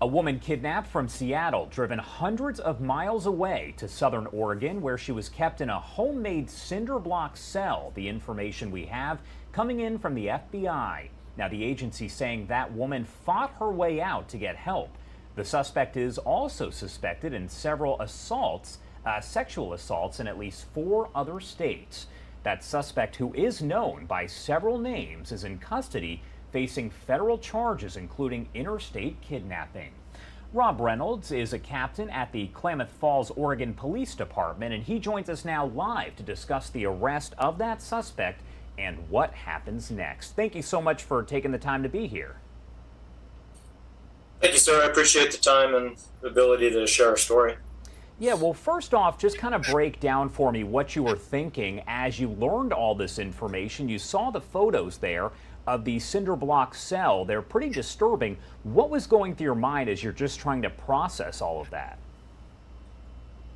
A woman kidnapped from Seattle, driven hundreds of miles away to southern Oregon, where she was kept in a homemade cinder block cell. The information we have coming in from the FBI. Now, the agency saying that woman fought her way out to get help. The suspect is also suspected in several assaults, sexual assaults in at least 4 other states. That suspect, who is known by several names, is in custody, facing federal charges including interstate kidnapping. Rob Reynolds is a captain at the Klamath Falls, Oregon Police Department, and he joins us now live to discuss the arrest of that suspect and what happens next. Thank you so much for taking the time to be here. Thank you, sir. I appreciate the time and the ability to share our story. Yeah, well, first off, just kind of break down for me what you were thinking as you learned all this information. You saw the photos there of the cinder block cell. They're pretty disturbing. What was going through your mind as you're just trying to process all of that?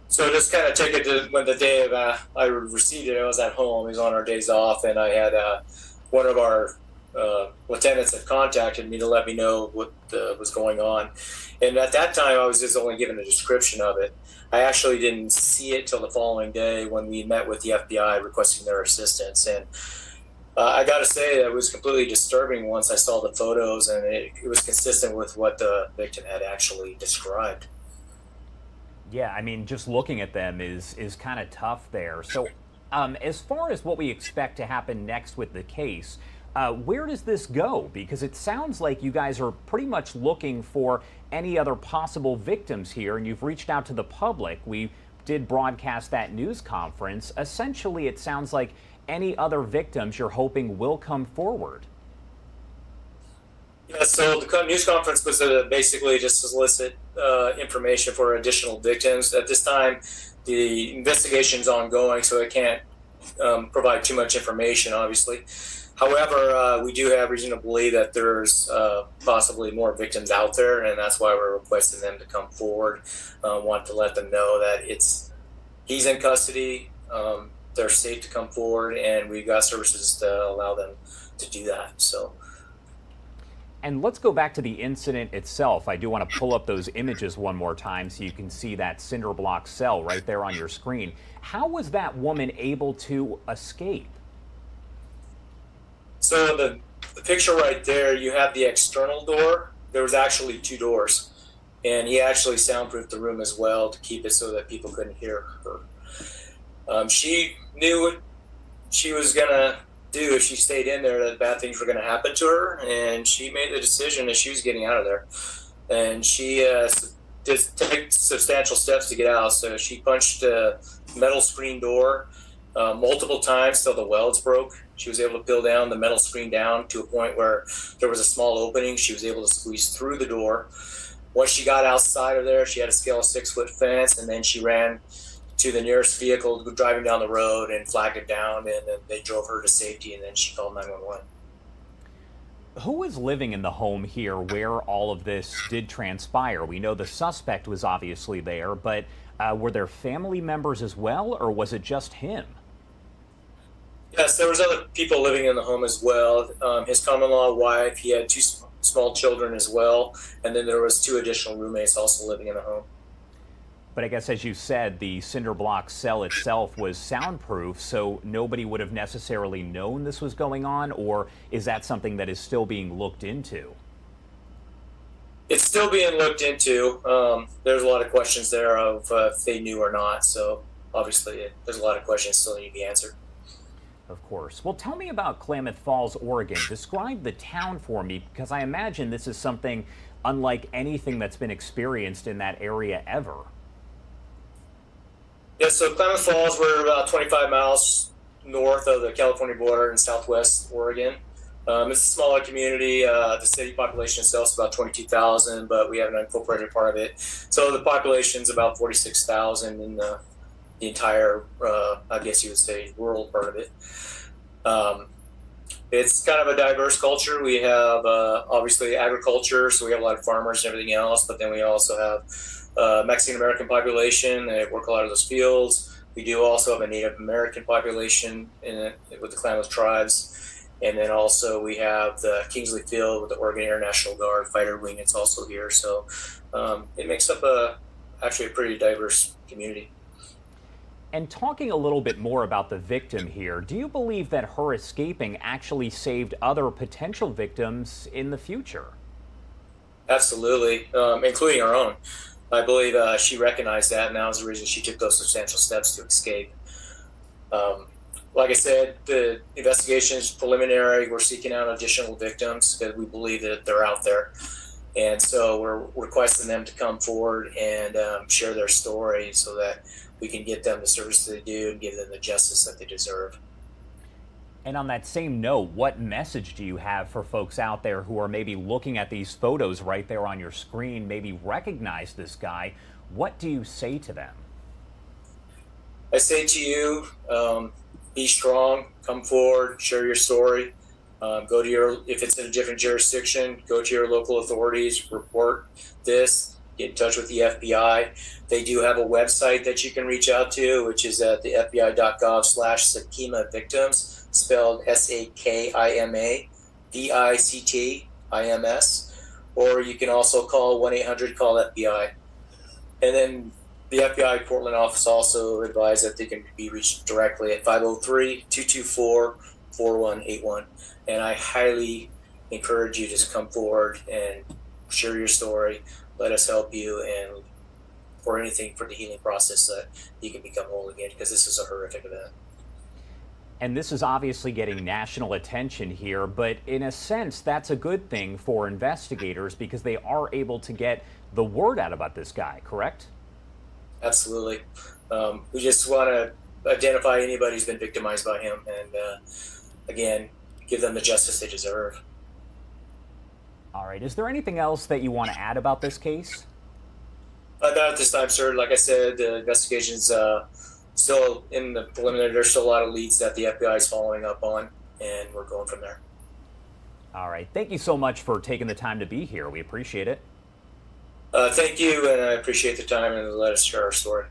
So just kind of take it to when the day of I received it, I was at home. He was on our days off, and I had one of our lieutenants had contacted me to let me know what was going on. And at that time, I was just only given a description of it. I actually didn't see it till the following day when we met with the FBI requesting their assistance. And I got to say that it was completely disturbing once I saw the photos, and it was consistent with what the victim had actually described. Yeah, I mean, just looking at them is kind of tough there. So as far as what we expect to happen next with the case, where does this go? Because it sounds like you guys are pretty much looking for any other possible victims here, and you've reached out to the public. We did broadcast that news conference. Essentially, it sounds like any other victims you're hoping will come forward. Yeah, so the news conference was basically just to solicit information for additional victims. At this time, the investigation's ongoing, so I can't provide too much information, obviously. However, we do have reason to believe that there's possibly more victims out there, and that's why we're requesting them to come forward. Want to let them know that he's in custody. They're safe to come forward, and we've got services to allow them to do that. So. And let's go back to the incident itself. I do want to pull up those images one more time so you can see that cinder block cell right there on your screen. How was that woman able to escape? So the picture right there, you have the external door. There was actually 2 doors, and he actually soundproofed the room as well to keep it so that people couldn't hear her. She knew what she was going to do if she stayed in there, that bad things were going to happen to her, and she made the decision that she was getting out of there. And she just took substantial steps to get out. So she punched a metal screen door multiple times till the welds broke. She was able to peel down the metal screen down to a point where there was a small opening. She was able to squeeze through the door. Once she got outside of there, she had to scale a 6-foot fence, and then she ran to the nearest vehicle driving down the road and flagged it down, and then they drove her to safety, and then she called 911. Who was living in the home here where all of this did transpire? We know the suspect was obviously there, but were there family members as well, or was it just him? Yes, there was other people living in the home as well. His common-law wife, he had 2 small children as well, and then there was 2 additional roommates also living in the home. But I guess, as you said, the cinder block cell itself was soundproof, so nobody would have necessarily known this was going on, or is that something that is still being looked into? It's still being looked into. There's a lot of questions there of if they knew or not, so obviously there's a lot of questions still need to be answered. Of course. Well, tell me about Klamath Falls, Oregon. Describe the town for me, because I imagine this is something unlike anything that's been experienced in that area ever. Yeah, so Klamath Falls, we're about 25 miles north of the California border in southwest Oregon. It's a smaller community. The city population itself is about 22,000, but we have an unincorporated part of it. So the population is about 46,000 in the entire, I guess you would say, rural part of it. It's kind of a diverse culture. We have obviously agriculture, so we have a lot of farmers and everything else, but then we also have Mexican-American population. They work a lot of those fields. We do also have a Native American population with the Klamath tribes. And then also we have the Kingsley Field with the Oregon Air National Guard fighter wing. It's also here. So it makes up actually a pretty diverse community. And talking a little bit more about the victim here, do you believe that her escaping actually saved other potential victims in the future? Absolutely, including our own. I believe she recognized that, and that was the reason she took those substantial steps to escape. Like I said, the investigation is preliminary. We're seeking out additional victims because we believe that they're out there. And so we're requesting them to come forward and share their story so that we can get them the service they do and give them the justice that they deserve. And on that same note, what message do you have for folks out there who are maybe looking at these photos right there on your screen, maybe recognize this guy? What do you say to them? I say to you, be strong, come forward, share your story. Go to if it's in a different jurisdiction, go to your local authorities, report this, get in touch with the FBI. They do have a website that you can reach out to, which is at the fbi.gov/Sakima victims, spelled SAKIMA or you can also call 1-800-CALL-FBI. And then the FBI Portland office also advised that they can be reached directly at 503-224-4181. And I highly encourage you to come forward and share your story. Let us help you, and for anything for the healing process that you can become whole again, because this is a horrific event. And this is obviously getting national attention here, but in a sense, that's a good thing for investigators because they are able to get the word out about this guy, correct? Absolutely. We just want to identify anybody who's been victimized by him and, again, give them the justice they deserve. All right. Is there anything else that you want to add about this case? Not at this time, sir. Like I said, the investigation's still in the preliminary. There's still a lot of leads that the FBI is following up on, and we're going from there. All right. Thank you so much for taking the time to be here. We appreciate it. Thank you, and I appreciate the time and let us share our story.